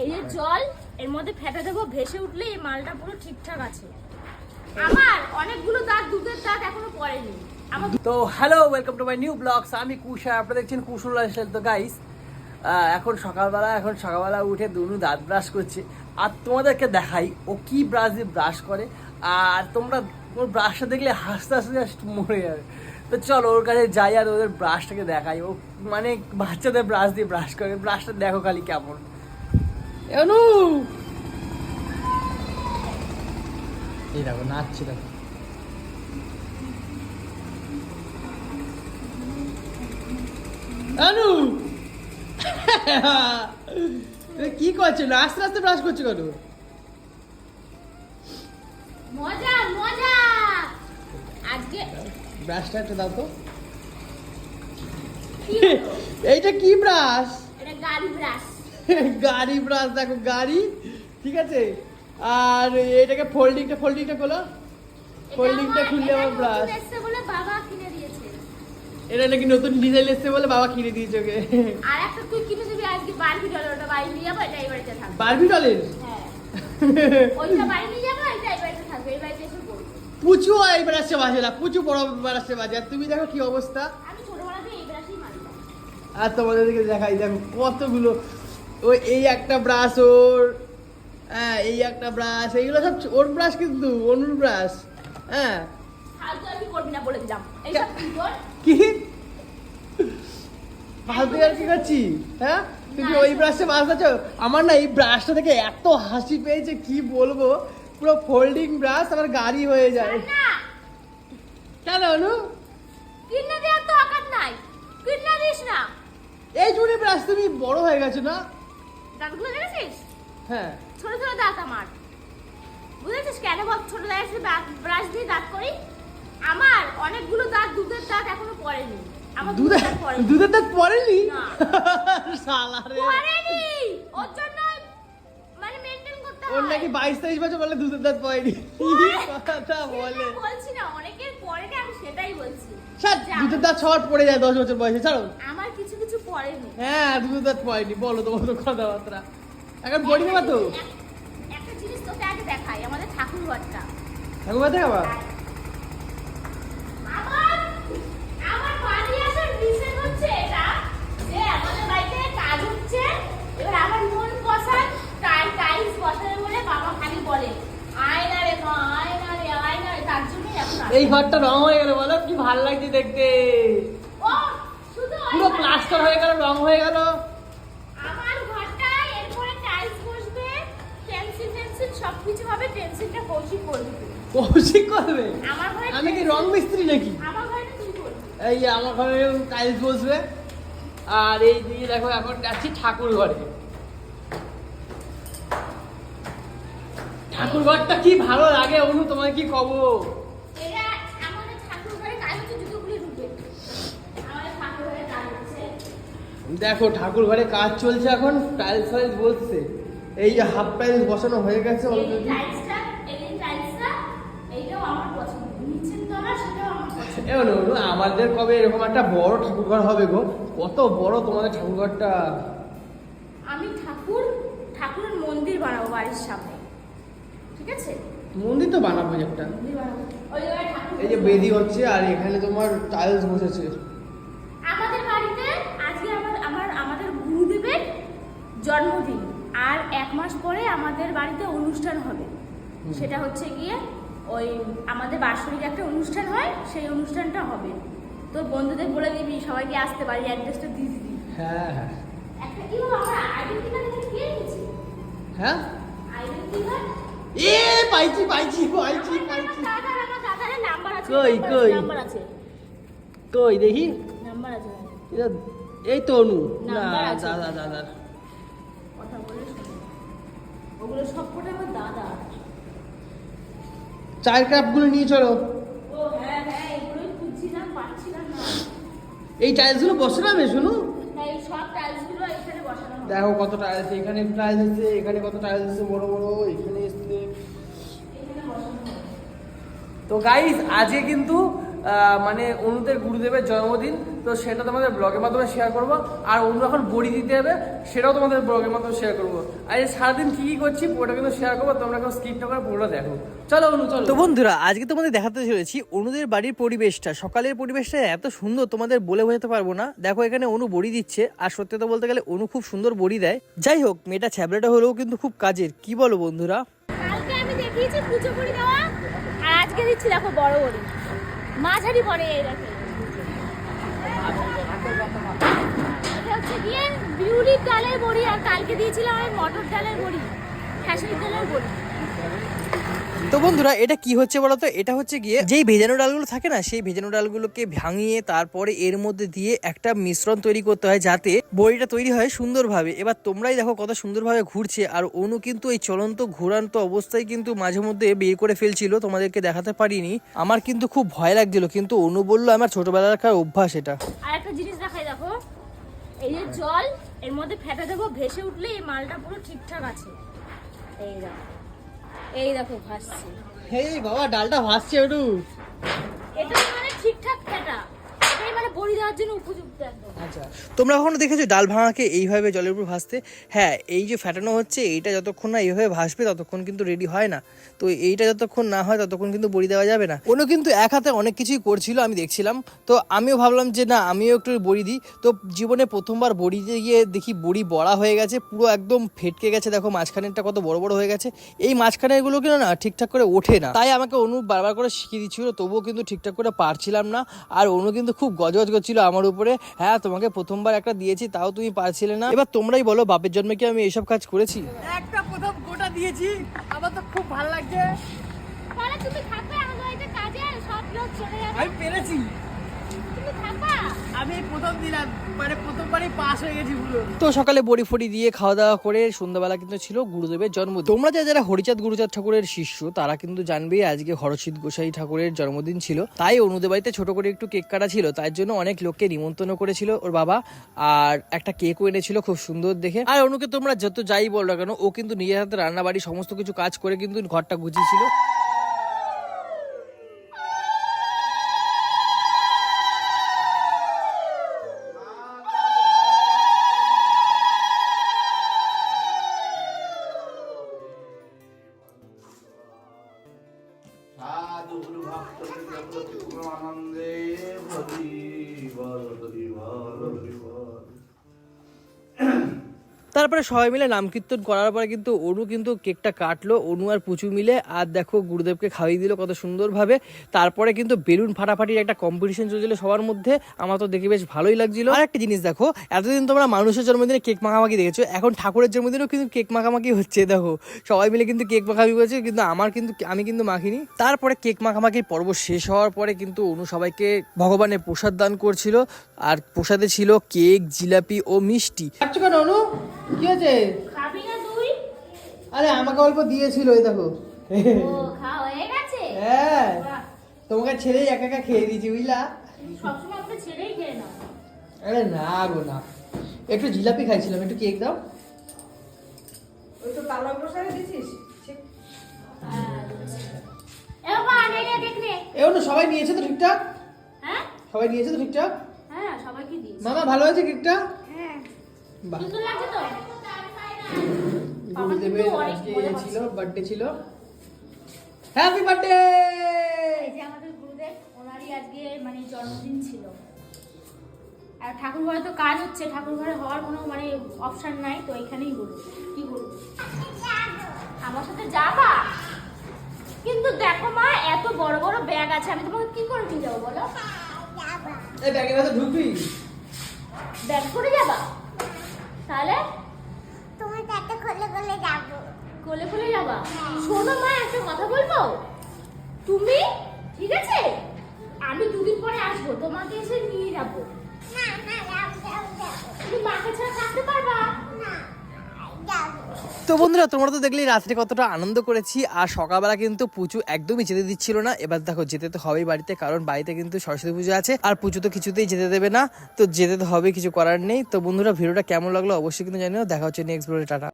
এই যে জল এর মধ্যে ফেটে দেবো, ভেসে উঠলে এই মালটা পুরো ঠিকঠাক আছে। আমার অনেকগুলো দাঁত, দুধের দাঁত এখনো পড়েনি। তো hello, welcome to my new blogs. আমি কুশা, আপনারা দেখছেন কুশল লাইফস্টাইল। তো গাইস, এখন সকালবেলা উঠে দুনু দাঁত ব্রাশ করছে। আর তোমাদেরকে দেখাই ও কি ব্রাশ দিয়ে ব্রাশ করে। আর তোমরা ওর ব্রাশটা দেখলে হাসতে হাসতে জাস্ট মরে যাবে। তো চলো ওর কাছে যাই আর ওদের ব্রাশটাকে দেখাই। ও মানে বাচ্চাদের ব্রাশ দিয়ে ব্রাশ করে। ব্রাশটা দেখো খালি কেমন। অনু এই দেখো নাচছে, দেখো অনু কি করছো? আস্তে আস্তে ব্রাশ করছো কেন? মজা মজা। আজকে ব্রাশটা একটা দাও তো। কি হলো? এইটা কি ব্রাশ? এটা গাড়ি ব্রাশ। গাড়ি ব্রাশ, দেখো গাড়ি, ঠিক আছে। আর এটাকে ফোল্ডিংটা খোলো। ফোল্ডিংটা খুললে আমার ব্রাশ। এটা এসে বলে বাবা কিনে দিয়েছে। এটা নাকি নতুন ডিজাইন এসেছে বলে বাবা কিনে দিয়েছে ওকে। আর একটা তুই কিনে দিবি আজকে বারবি ডলার, ওটা বাড়ি নিয়ে যাবো, এটা এই বাড়িতে থাকবে। বারবি ডলের? হ্যাঁ, ওইটা বাড়ি নিয়ে যাবো, এটা এই বাড়িতে থাকবে, এই বাড়িতে এসে পড়বে। পুচু এই ব্রাশে বাজে না, পুচু বড় ব্রাশে বাজে। আর তুমি দেখো কি অবস্থা। আমি ছোটবেলাতে এই ব্রাশই মারতাম। আর তোমাদেরকে দেখাই, দেখো কতগুলো। ওই এই একটা ব্রাশ ওর, হ্যাঁ এই একটা ব্রাশ, এইগুলো সব ওর ব্রাশ, কিন্তু অনুর ব্রাশ। হ্যাঁ ফালতু আমি করবি না বলে দিলাম। এইসব কি কর? কি ফালতু আর কি করছি? হ্যাঁ তুমি ওই ব্রাশে বাজাচ্ছ। আমার না এই ব্রাশটা থেকে এত হাসি পেয়েছে কি বলবো। পুরো ফোল্ডিং ব্রাশ আমার গাড়ি হয়ে যায়। না, কেন অনু? কিনে দেওয়ার তো অকাত নাই, কিনে দিস না। এই জুড়ে ব্রাশ তুমি বড় হয়ে গেছো না? দাঁতগুলো দেখেছিস? হ্যাঁ ছোট ছোট দাঁত আমার। বুঝেছিস কেন বল ছোট দাঁত ব্রাশ দিয়ে দাঁত করি? আমার অনেকগুলো দাঁত, দুধের দাঁত এখনো পড়েনি। আমার দুধের দাঁত পড়েনি। দুধের দাঁত পড়েনি? না। শালা রে, পড়েনি। ওর জন্য মানে মেইনটেইন করতে হয়। ওর নাকি 22-23 বছর বলে দুধের দাঁত পড়েনি। কথা বলে। সেটা বলছি না, অনেকের পড়েনি, আমি সেটাই বলছি। স্যার দুধের দাঁত সবার পড়ে যায় 10 বছর বয়সে, ছাড়ো। আমার কিছু কিছু পড়েনি। হ্যাঁ দুধের দাঁত পড়েনি, বলো তোমার তো কথাবার্তা। এখন পড়ি না তো। একটা জিনিস তোকে আগে দেখাই, আমাদের ঠাকুর ঘরটা। ঠাকুমা দেখাবা? আমার বাড়ি আসার রিজন হচ্ছে এটা, যে আমাদের বাড়িতে কাজ হচ্ছে। এবার আমার মন পছন্দ টাইলস বসাবে বলে বাবা খালি বলে আয়না রে মা, আয়না রে আয়না রে, তার জন্যই এখন এই ঘরটা রং হয়ে গেল, বলো কি ভালো লাগছে দেখতে। ও শুধু পুরো প্লাস্টার হয়ে গেল, রং হয়ে গেল। আমার ঘরটা এরপরে টাইলস বসবে, পেন্সিল সবকিছু হবে। পেন্সিলটা কৌশিক করবে। কৌশিক করবে? আমার ঘরে আমি কি রং মিস্ত্রি নাকি? আমার ঘরে তুই করবি। এই যে আমার ঘরে টাইলস বসবে। আর এই দিকে দেখো এখন যাচ্ছি ঠাকুর ঘরে। ঠাকুর ঘরটা কি ভালো লাগে অনু, তোমার কি কব। এটা আমাদের ঠাকুর ঘরে কাজ হচ্ছে, জুতোগুলি ঢুকে আমাদের ঠাকুর ঘরে কাজ হচ্ছে। দেখো ঠাকুর ঘরে কাজ চলছে এখন, টাইলস ফাইলস বসছে। এই যে হাফ টাইলস বসানো হয়ে গেছে এই অলরেডি। টাইলসটা এইটাও আমার পছন্দ, নিচের তলা সেটাও আমার পছন্দ। অনু আমাদের কবে এরকম একটা বড় ঠাকুর ঘর হবে গো? কত বড় তোমাদের ঠাকুর ঘরটা। আমি ঠাকুরের মন্দির বানাবো বাড়ির সামনে, ঠিক আছে? মন্দির তো বানাবো একটা। মন্দির বানাবো, ওই জায়গায় ঠাকুর। এই যে বেদি হচ্ছে আর এখানে তোমার টাইলস বসেছে। আমাদের বাড়িতে আজকে আমাদের গুরুদেবের জন্মদিন, আর 1 মাস পরে আমাদের বাড়িতে অনুষ্ঠান হবে। সেটা হচ্ছে গিয়ে ওই আমাদের বার্ষিক একটা অনুষ্ঠান হয়, সেই অনুষ্ঠানটা হবে। তোর বন্ধুদের বলে দিবি সবাইকে আসতে, বাড়ি অ্যাড্রেসটা দিয়ে দিবি। হ্যাঁ হ্যাঁ একটা কি হলো, আমরা আইডেন্টি কার্ড এখানে দিয়ে নিয়েছি। হ্যাঁ। আইডেন্টি কার্ড এ পাইছি। আমার দাদার নাম্বার আছে। কই? নাম্বার আছে, কই দেখি। নাম্বার আছে। এই তো অনু না, নাম্বার আছে। দাদার কথা বলে শোনো, ওগুলো সব কটা আমার দাদা। চায়ের কাপ গুলো নিয়ে চলো। ও হ্যাঁ, এগুলোই খুঁজছিলাম, পাচ্ছিলাম না। এই টাইলস গুলো বসাবে শুনু। হ্যাঁ, এই সব টাইলস গুলো এখানে বসানো হবে। দেখো কত টাইলস, এখানে টাইলস আছে, এখানে কত টাইলস আছে বড় বড়, এখানে এসছে। এখানে বসানো হবে। তো গাইস আজকে কিন্তু মানে অনুদের গুরুদেবের জন্মদিন, তো সেটা তোমাদের ব্লগের মাধ্যমে শেয়ার করবো। আর অনু এখন বড়ি দিতে হবে, সেটাও তোমাদের ব্লগের মাধ্যমে শেয়ার করবো। আর এই সারাদিন কী কী করছি পুরোটা কিন্তু শেয়ার করবো, তোমরা কেউ স্কিপ না করে পুরোটা দেখো। চলো অনু চলো। তো বন্ধুরা, আজকে তোমাদের দেখাতে চলেছি অনুদের বাড়ির পরিবেশটা। সকালের পরিবেশটা এত সুন্দর তোমাদের বলে বোঝাতে পারবো না। দেখো এখানে অনু বড়ি দিচ্ছে, আর সত্যি তো বলতে গেলে অনু খুব সুন্দর বড়ি দেয়। যাই হোক, মেয়েটা ছ্যাবলাটা হলেও কিন্তু খুব কাজের, কি বলো বন্ধুরা? কালকে আমি দেখিয়েছি পুজো করে দেওয়া, আর আজকে দিচ্ছি দেখো বড় বড়ি, মাঝারি পড়ে এই দেখো। এটা হচ্ছে গিয়ে বিউলির ডালের বড়ি, আর কালকে দিয়েছিলাম আমি মটর ডালের বড়ি, খেসারির ডালের বড়ি। তো বন্ধুরা, এটা কি হচ্ছে বলতো? এটা হচ্ছে গিয়ে যেই ভেজানো ডালগুলো থাকে না, সেই ভেজানো ডালগুলোকে ভাঙিয়ে তারপরে এর মধ্যে দিয়ে একটা মিশ্রণ তৈরি করতে হয়, যাতে বড়িটা তৈরি হয় সুন্দরভাবে। এবার তোমরাই দেখো কত সুন্দরভাবে ঘুরছে। আর অনু কিন্তু এই চলন্ত ঘুরান্ত অবস্থায় কিন্তু মাঝে মধ্যে বের করে ফেলছিল, তোমাদেরকে দেখাতে পারিনি। আমার কিন্তু খুব ভয় লাগছিল, কিন্তু অনু বললো আমার ছোটবেলাকার অভ্যাস এটা। আর একটা জিনিস দেখাই দেখো, এই যে জল এর মধ্যে ফেটে দেবো, ভেসে উঠলে এই মালটা পুরো ঠিকঠাক আছে। এই দেখো, এই দেখো ভাসছে। এই বাবা, ডালটা ভাসছে একটু। এটা মানে ঠিকঠাক ফেটা, এটাই মানে বড়ি দেওয়ার জন্য উপযুক্ত একদম। আচ্ছা, তোমরা কখনো দেখেছো ডাল ভাঙাকে এইভাবে জলের উপর ভাসতে? হ্যাঁ, এই যে ফ্যাটানো হচ্ছে, এইটা যতক্ষণ না এইভাবে ভাসবে ততক্ষণ কিন্তু রেডি হয় না। তো এইটা যতক্ষণ না হয় ততক্ষণ কিন্তু বড়ি দেওয়া যাবে না। কোনো কিন্তু এক হাতে অনেক কিছুই করছিল, আমি দেখছিলাম। তো আমিও ভাবলাম যে না, আমিও একটু বড়ি দিই। তো জীবনে প্রথমবার বড়ি দিয়ে গিয়ে দেখি বড়ি বড়া হয়ে গেছে, পুরো একদম ফেটকে গেছে। দেখো মাঝখানেরটা কত বড় বড় হয়ে গেছে। এই মাঝখানেরগুলো কিন্তু না ঠিকঠাক করে ওঠে না, তাই আমাকে অনু বারবার করে শিখিয়ে দিচ্ছিল, তবুও কিন্তু ঠিকঠাক করে পারছিলাম না। আর অনু কিন্তু খুব গজগজ করছিল আমার উপরে, হ্যাঁ তোমাকে প্রথমবার একটা দিয়েছি তাও তুমি পারছিলে না। এবার তোমরাই বলো, বাপের জন্মে কি আমি এইসব কাজ করেছি? একটা প্রথম গোটা দিয়েছি, আমার তো খুব ভালো লাগছে। তাহলে তুমি থাকবে আমাদের বাড়িতে কাজে, সব লোক চলে যাবে। আমি পেরেছি, তুমি থাকবা। আমি প্রথম দিলাম, মানে প্রথমবারই পাস হয়ে গেছি পুরো। তো সকালে বড়ি ফড়ি দিয়ে খাওয়া দাওয়া করে সন্ধ্যাবেলা কিন্তু ছিল গুরুদেবের জন্মদিন। তোমরা যারা হরিচাঁদ গুরুচাঁদ ঠাকুরের শিষ্য, তারা কিন্তু জানবেই আজকে হরচিত গোসাই ঠাকুরের জন্মদিন ছিল। তাই অনুদের বাড়িতে ছোট করে একটু কেক কাটা ছিল, তার জন্য অনেক লোককে নিমন্ত্রণ করেছিল ওর বাবা, আর একটা কেকও এনেছিল খুব সুন্দর দেখে। আর অনুকে তোমরা যত যাই বল না কেন, ও কিন্তু নিজের হাতে রান্না বাড়ি সমস্ত কিছু কাজ করে কিন্তু ঘরটা গুছিয়েছিল। সাধু গুরু ভক্ত আনন্দে হরি বল হরি বল হরি বল। তারপরে সবাই মিলে নাম কীর্তন করার পরে কিন্তু অনু কিন্তু কেকটা কাটলো, অনু আর পুচু মিলে। আর দেখো গুরুদেবকে খাইয়ে দিল কত সুন্দরভাবে। তারপরে কিন্তু বেলুন ফাটাফাটির একটা কম্পিটিশন চলছিল সবার মধ্যে, আমার তো দেখে বেশ ভালোই লাগছিল। আর একটা জিনিস দেখো, এতদিন তোমরা মানুষের জন্মদিনে কেক মাখামাখি দেখেছো, এখন ঠাকুরের জন্মদিনেও কিন্তু কেক মাখামাখি হচ্ছে। দেখো সবাই মিলে কিন্তু কেক মাখামাখি করেছে, কিন্তু আমি কিন্তু মাখিনি। তারপরে কেক মাখামাখির পর্ব শেষ হওয়ার পরে কিন্তু অনু সবাইকে ভগবানের প্রসাদ দান করছিল, আর প্রসাদে ছিল কেক, জিলাপি ও মিষ্টি। অনু কি হয়েছে? খাবি না তুই? আরে আমাকে অল্প দিয়েছিল, এই দেখো। ও খাওয়া হয়ে গেছে? হ্যাঁ, বাহ, তোমাকে ছেড়েই একা একা খেয়ে দিয়েছি বুঝলা। সবসময় আমাকে ছেড়েই খেয়ে নাও। আরে না গো না, একটু জিলাপি খাইছিলাম, একটু কেক দাও। ওই তো কালো প্রসাদে দিছিস? এ বাবা, নে নে দেখ নে। এও না, সবাই নিয়েছে তো ঠিকঠাক? হ্যাঁ সবাই নিয়েছে তো ঠিকঠাক? হ্যাঁ, সবাইকে দিস। মামা ভালো হয়েছে কেকটা? হ্যাঁ, বাহ। সুন্দর লাগছে তো। গুরুদেবের অনেক আজকে মজা ছিল, হচ্ছে। বার্থডে ছিল। Happy birthday! এই যে আমাদের গুরুদেব, ওনারই আজকে মানে জন্মদিন ছিল। আর ঠাকুর ঘরে তো কাজ হচ্ছে, ঠাকুর ঘরে হওয়ার কোনো মানে অপশন নাই, তো এখানেই বলবো। কি বলবো? আমার সাথে যাবা? কিন্তু দেখো মা, এত বড় বড় ব্যাগ আছে, আমি তোমাকে কি করে নিয়ে যাবো বলো? এই ব্যাগের মধ্যে ঢুকবি? ব্যাগ করে যাবা? তাহলে তুমি তাতে খোলে খোলে যাবো। কোলে কোলে যাবা? শোনো মা, একটা কথা বলবো। তুমি ঠিক আছে, আমি দুদিন পরে আসবো, তোমাকে এসে নিয়ে যাবো। না না যাবো যাবো যাবো। তুমি মাকে ছাড়া থাকতে পারবা? না যাবো। তো বন্ধুরা, তোমরা তো দেখলেই রাত্রে কতটা আনন্দ করেছি। আর সকালবেলা কিন্তু পুচু একদমই যেতে দিচ্ছিল না। এবার দেখো যেতে তো হবেই বাড়িতে, কারণ বাড়িতে কিন্তু সরস্বতী পুজো আছে, আর পুজো তো কিছুতেই যেতে দেবে না, তো যেতে তো হবে, কিছু করার নেই। তো বন্ধুরা, ভিডিওটা কেমন লাগলো অবশ্যই কিন্তু জানিও। দেখা হচ্ছে নেক্সট ভিডিওতে, টাটা।